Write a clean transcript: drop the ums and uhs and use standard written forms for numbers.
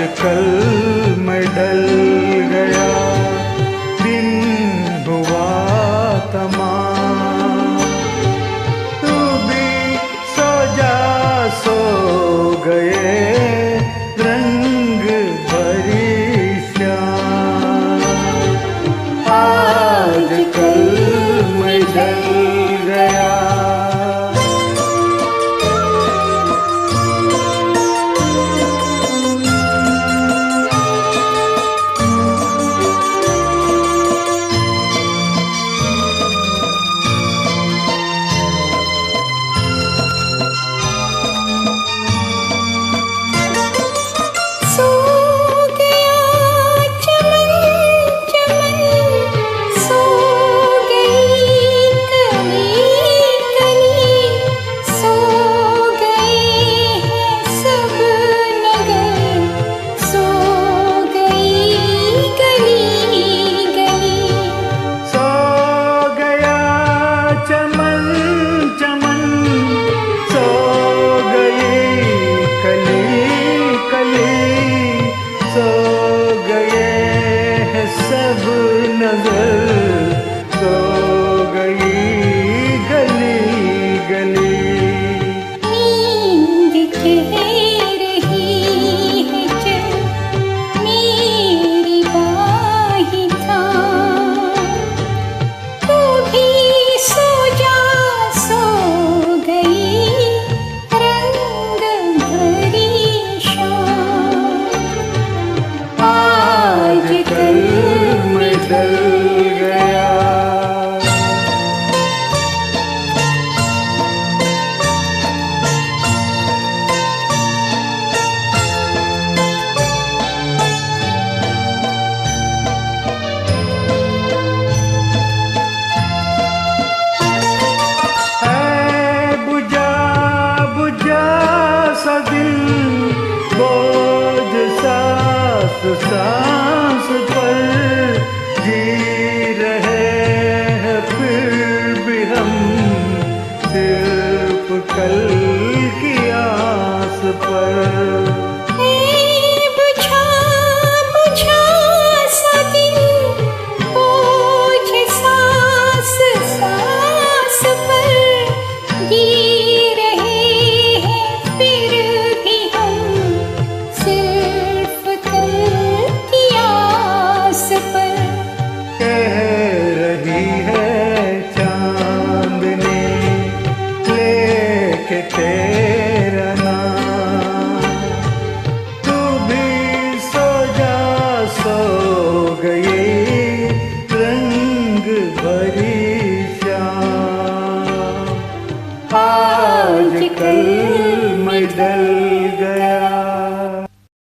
कल मैं ढल गया, दिन हुआ तमाम। तू भी सो जा, सो गए रंग भरी शाम। आज कल मैं ढल गया। सब नजर सो गई गली गली। नींद कह रही है चल मेरी बाही थाम। तू भी सो जा, सो गई रंग भरी शाम। आज कल ढल गया। है बुझा बुझा सा दिल, बोझ सांस सांस पर जी रहे हैं फिर भी हम, सिर्फ कल की आस पर। बुझा बुझा सा दिल, बोझ सांस सांस पर जी रहे हैं फिर भी हम, सिर्फ कल की आस पर। कह रही है चांदनी लेके तेरा नाम। तू भी सो जा, सो गई रंग भरी शाम। आज कल